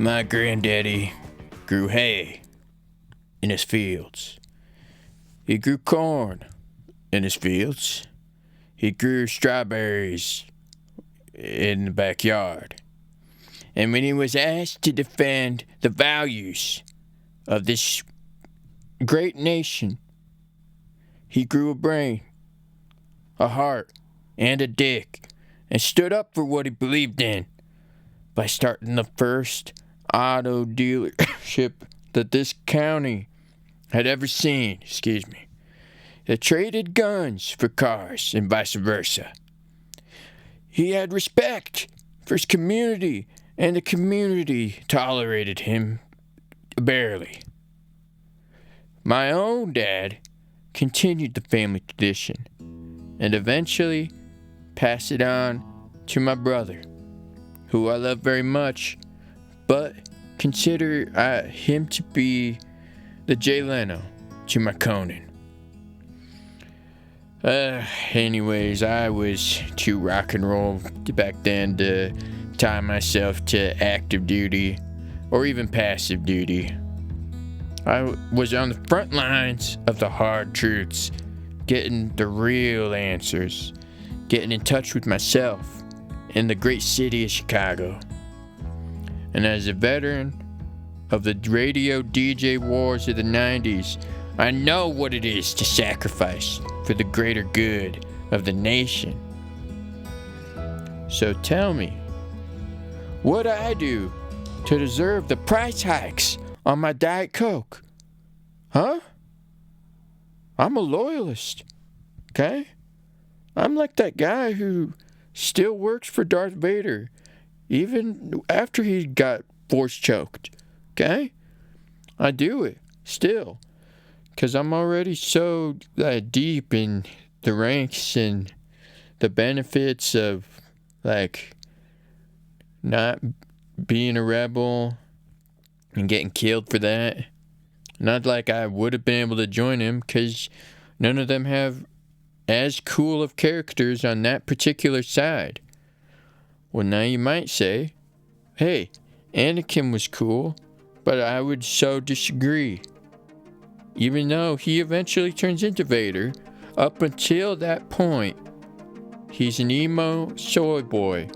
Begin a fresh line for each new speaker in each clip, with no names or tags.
My granddaddy grew hay in his fields. He grew corn in his fields. He grew strawberries in the backyard. And when he was asked to defend the values of this great nation, he grew a brain, a heart, and a dick, and stood up for what he believed in by starting the first auto dealership that this county had ever seen, that traded guns for cars and vice versa. He had respect for his community, and the community tolerated him barely. My own dad continued the family tradition and eventually passed it on to my brother, who I love very much, but consider him to be the Jay Leno to my Conan. Anyways, I was too rock and roll back then to tie myself to active duty or even passive duty. I was on the front lines of the hard truths, getting the real answers, getting in touch with myself in the great city of Chicago. And as a veteran of the radio DJ wars of the 90s, I know what it is to sacrifice for the greater good of the nation. So tell me, what'd I do to deserve the price hikes on my Diet Coke? Huh? I'm a loyalist, okay? I'm like that guy who still works for Darth Vader, even after he got force choked, okay? I do it, still, because I'm already so deep in the ranks and the benefits of, not being a rebel and getting killed for that. Not like I would have been able to join him, because none of them have as cool of characters on that particular side. Well, now you might say, hey, Anakin was cool, but I would so disagree. Even though he eventually turns into Vader, up until that point, he's an emo soy boy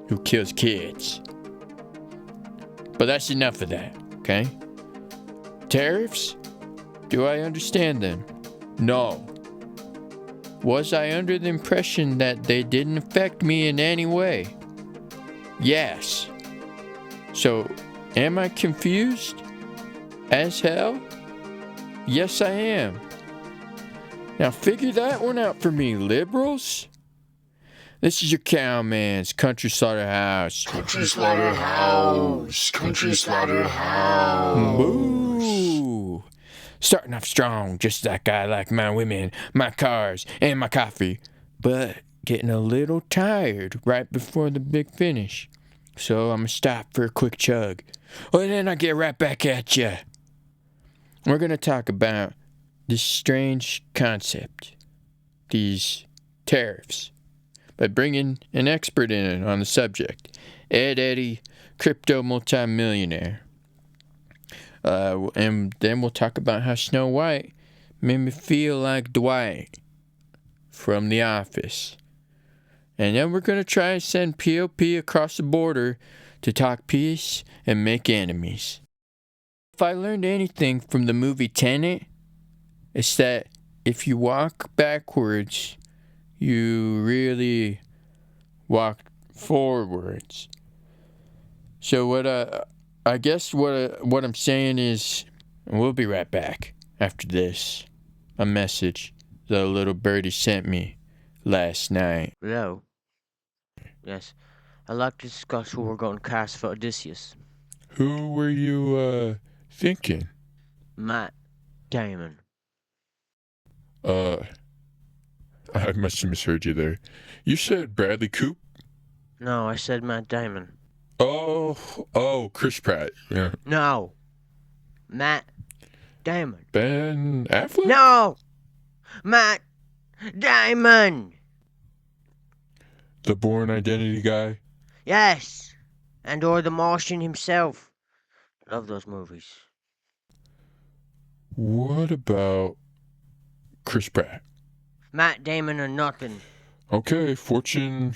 who kills kids. But that's enough of that, okay? Tariffs? Do I understand them? No. Was I under the impression that they didn't affect me in any way? Yes. So, am I confused as hell? Yes, I am. Now figure that one out for me, liberals. This is your Cowman's Country Slaughterhouse.
Country Slaughterhouse. Country Slaughterhouse.
Boo! Starting off strong, just like I like my women, my cars, and my coffee. But getting a little tired right before the big finish. So I'm going to stop for a quick chug. And then I get right back at ya. We're going to talk about this strange concept. These tariffs. By bringing an expert in on the subject. Ed Eddy, crypto multimillionaire. And then we'll talk about how Snow White made me feel like Dwight from The Office. And then we're going to try and send POP across the border to talk peace and make enemies. If I learned anything from the movie Tenet, it's that if you walk backwards, you really walk forwards. So what I'm saying is, and we'll be right back after this, a message that a little birdie sent me last night.
Hello. Yes, I'd like to discuss who we're going to cast for Odysseus.
Who were you, thinking?
Matt Damon.
I must have misheard you there. You said Bradley Coop?
No, I said Matt Damon.
Oh, Chris Pratt. Yeah.
No. Matt Damon.
Ben Affleck?
No! Matt Damon!
The Bourne Identity guy?
Yes. And or the Martian himself. Love those movies.
What about Chris Pratt?
Matt Damon or nothing.
Okay, fortune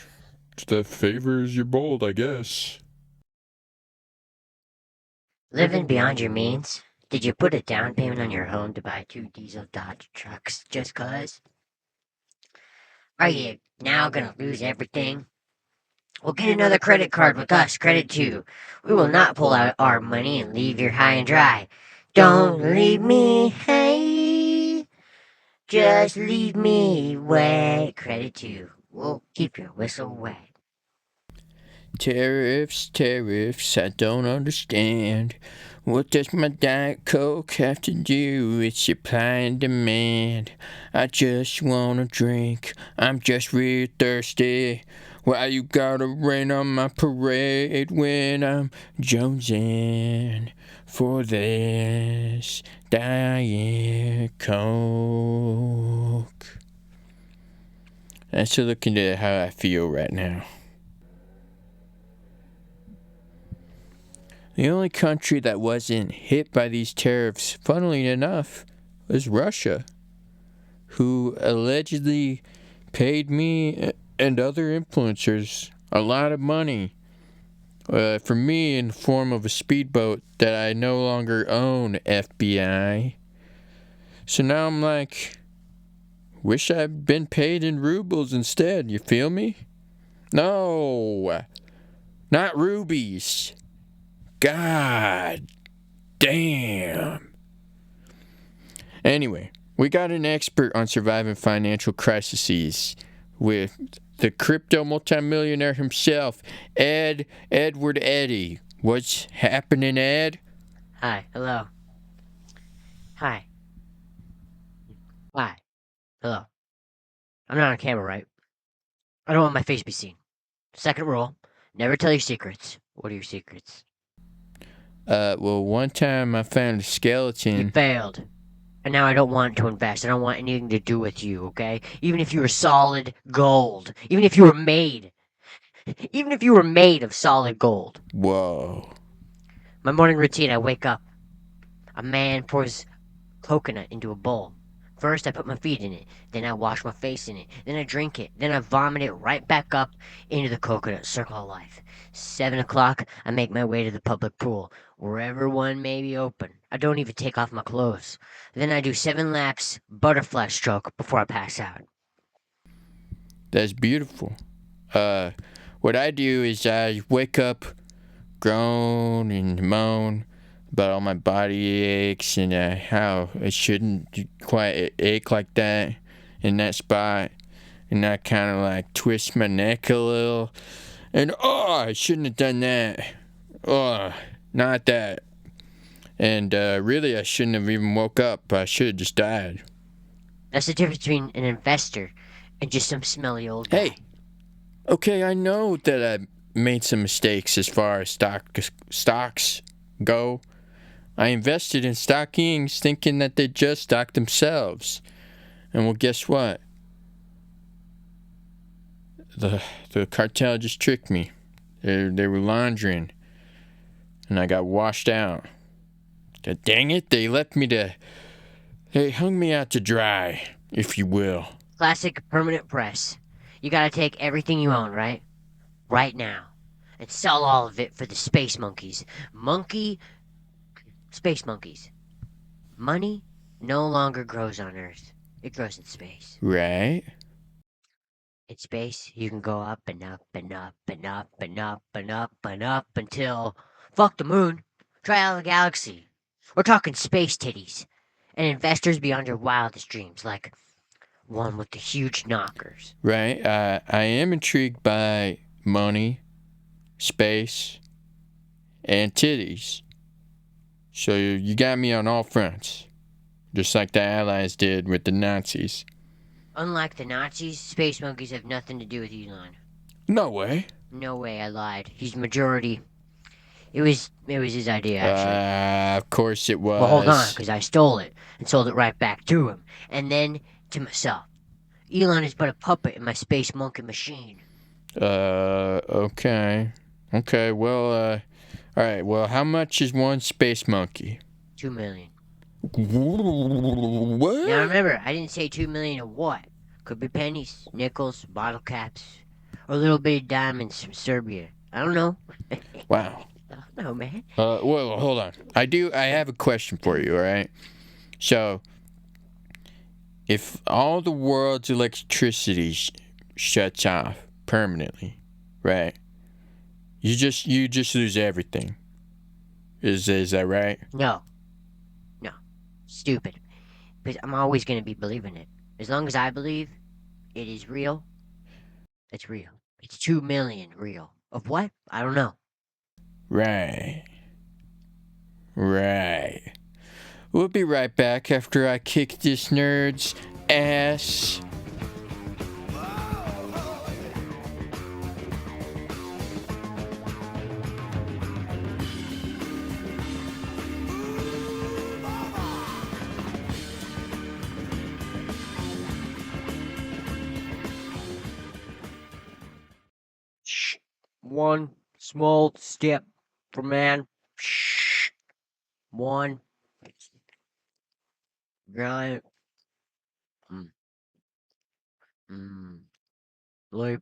that favors your bold, I guess.
Living beyond your means? Did you put a down payment on your home to buy 2 diesel Dodge trucks just cause? Are you now gonna lose everything? Well, get another credit card with us, Credit 2. We will not pull out our money and leave you high and dry. Don't leave me high, just leave me wet. Credit 2 will keep your whistle wet.
Tariffs, tariffs, I don't understand. What does my Diet Coke have to do with supply and demand? I just wanna drink, I'm just real thirsty. Why you gotta rain on my parade when I'm jonesing for this Diet Coke? That's a look into how I feel right now. The only country that wasn't hit by these tariffs, funnily enough, was Russia, who allegedly paid me and other influencers a lot of money for me in the form of a speedboat that I no longer own, FBI. So now I'm like, wish I'd been paid in rubles instead, you feel me? No, not rubies. God damn. Anyway, we got an expert on surviving financial crises with the crypto multimillionaire himself, Edward Eddy. What's happening, Ed?
Hi, hello. Hi. Hi. Hello. I'm not on camera, right? I don't want my face to be seen. Second rule, never tell your secrets. What are your secrets?
Well, one time I found a
You
skeleton.
failed. And now I don't want to invest. I don't want anything to do with you, okay? Even if you were solid gold. Even if you were made. Even if you were made of solid gold.
Whoa.
My morning routine, I wake up. A man pours coconut into a bowl. First, I put my feet in it. Then I wash my face in it. Then I drink it. Then I vomit it right back up into the coconut. Circle of life. 7 o'clock, I make my way to the public pool. Wherever one may be open. I don't even take off my clothes. Then I do 7 laps, butterfly stroke, before I pass out.
That's beautiful. What I do is I wake up, groan and moan about all my body aches and how I shouldn't quite ache like that in that spot. And I kind of like twist my neck a little. And I shouldn't have done that. Not that. And really, I shouldn't have even woke up. I should have just died.
That's the difference between an investor and just some smelly old guy.
Hey, okay, I know that I made some mistakes as far as stocks go. I invested in stockings thinking that they'd just stock themselves. And well, guess what? The cartel just tricked me. They were laundering. And I got washed out. Dang it, they hung me out to dry, if you will.
Classic permanent press. You gotta take everything you own, right? Right now. And sell all of it for the space monkeys. Space monkeys. Money no longer grows on Earth. It grows in space.
Right?
In space, you can go up and up and up and up and up and up and up until... Fuck the moon. Try out the galaxy. We're talking space titties. And investors beyond your wildest dreams, like one with the huge knockers.
Right. I am intrigued by money, space, and titties. So you got me on all fronts. Just like the Allies did with the Nazis.
Unlike the Nazis, space monkeys have nothing to do with Elon.
No way.
No way, I lied. He's majority. It was his idea, actually.
Of course it was.
Well, hold on, because I stole it and sold it right back to him. And then to myself. Elon is but a puppet in my space monkey machine.
Okay. Okay, well, All right, well, how much is one space monkey?
2 million.
What?
Now remember, I didn't say 2 million of what. Could be pennies, nickels, bottle caps, or little bitty diamonds from Serbia. I don't know.
Wow.
I don't know, man.
Well, hold on. I have a question for you, all right? So, if all the world's electricity shuts off permanently, right? You just lose everything. Is that right?
No. Stupid. Because I'm always going to be believing it. As long as I believe it is real, it's real. It's 2 million real. Of what? I don't know.
Right. We'll be right back after I kick this nerd's ass.
Shh. One small step for man. Shh. One giant leap.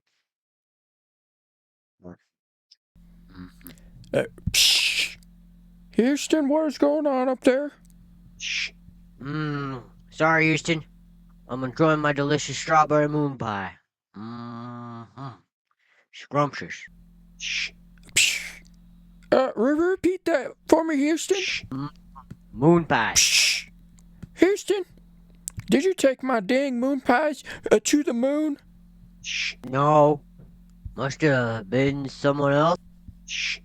Psh. Houston, what is going on up there?
Shh. Sorry, Houston. I'm enjoying my delicious strawberry moon pie. Scrumptious. Shh.
Psh. Repeat that for me, Houston.
Shh. Moon pie.
Psh. Houston, did you take my dang moon pies to the moon?
Shh. No. Must have been someone else. Shh.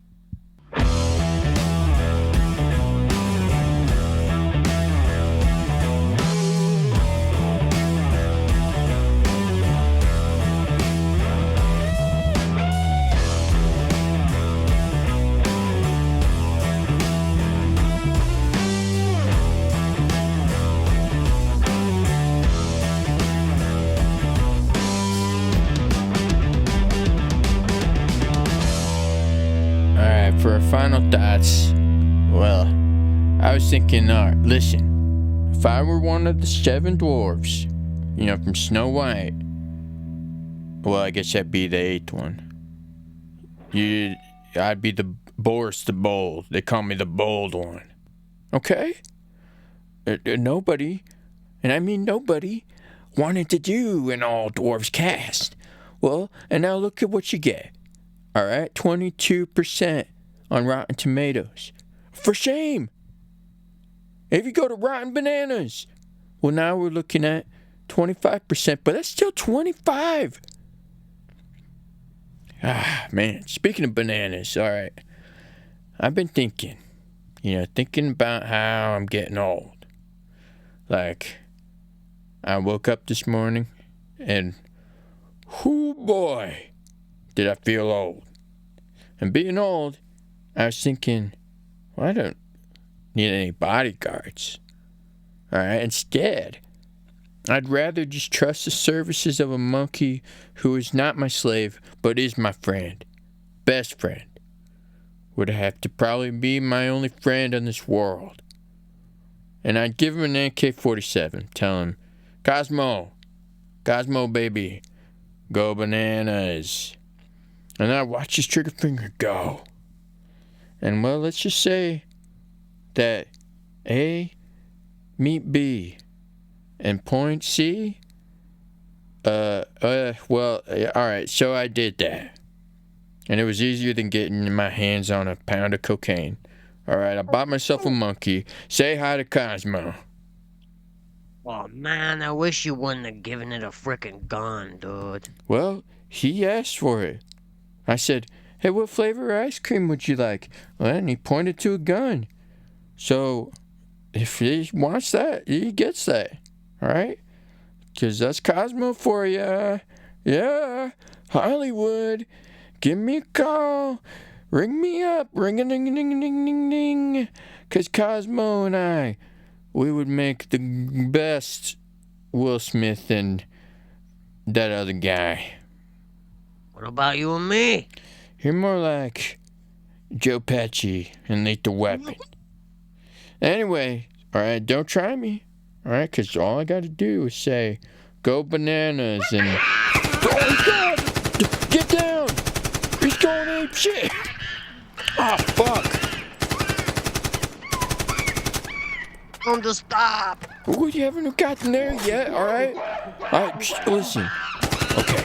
Alright, for our final thoughts, well, I was thinking, listen, if I were one of the 7 dwarves, from Snow White, well, I guess that'd be the 8th one. I'd be the Boris the Bold. They call me the Bold One. Okay? Nobody, and I mean nobody, wanted to do an all dwarves cast. Well, and now look at what you get. Alright, 22% on Rotten Tomatoes. For shame! If you go to Rotten Bananas, well, now we're looking at 25%, but that's still 25. Ah, man, speaking of bananas, alright. I've been thinking about how I'm getting old. Like, I woke up this morning and, whoo boy, did I feel old. And being old, I was thinking, well, I don't need any bodyguards. Alright, instead, I'd rather just trust the services of a monkey who is not my slave, but is my friend. Best friend. Would have to probably be my only friend on this world. And I'd give him an AK-47, tell him, Cosmo, baby, go bananas. And I'd watch his trigger finger go. And well, let's just say that A meet B and point C. Alright, so I did that. And it was easier than getting my hands on a pound of cocaine. Alright, I bought myself a monkey. Say hi to Cosmo.
Oh man, I wish you wouldn't have given it a frickin' gun, dude.
Well, he asked for it. I said, hey, what flavor ice cream would you like? Well, and he pointed to a gun. So, if he wants that, he gets that. Alright? Because that's Cosmo for ya. Yeah, Hollywood. Give me a call. Ring me up. Ring-a-ding-a-ding-a-ding-ding-ding. Because Cosmo and I, we would make the best Will Smith and that other guy.
What about you and me?
You're more like Joe Pesci in Lethal Weapon. Anyway, alright, don't try me. Alright, because all I gotta do is say, go bananas and... Oh, God! Get down! He's going ape shit! Ah, fuck!
Don't just stop.
We haven't gotten there yet, alright? Alright, listen. Okay.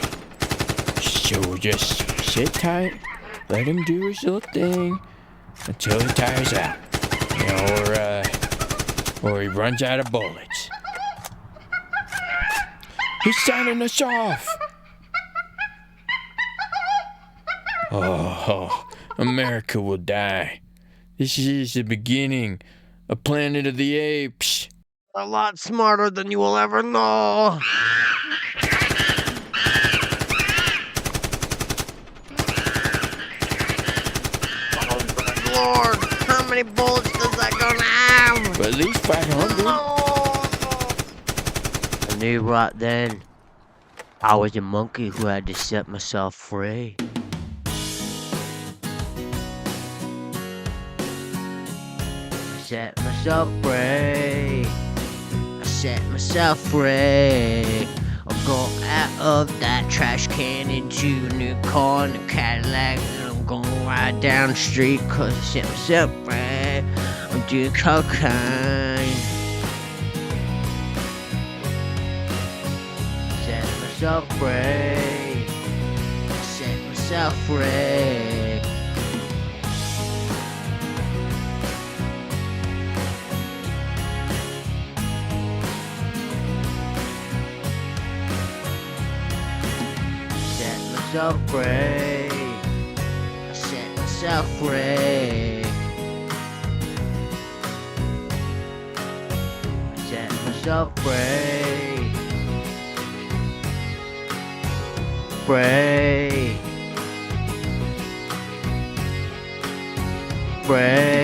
So we'll just sit tight, let him do his little thing until he tires out. You know, or he runs out of bullets. He's signing us off. Oh, America will die. This is the beginning of Planet of the Apes.
A lot smarter than you will ever know. Oh, good Lord. How many bullets does that gun have?
At least 500.
I knew right then I was a monkey who had to set myself free. I set myself free. I set myself free. I'm going out of that trash can into a new car and a Cadillac, and I'm going right down the street 'cause I set myself free. I'm doing cocaine. Set myself free. I set myself free. Set myself free. I set myself free. I set myself free. Free. Free.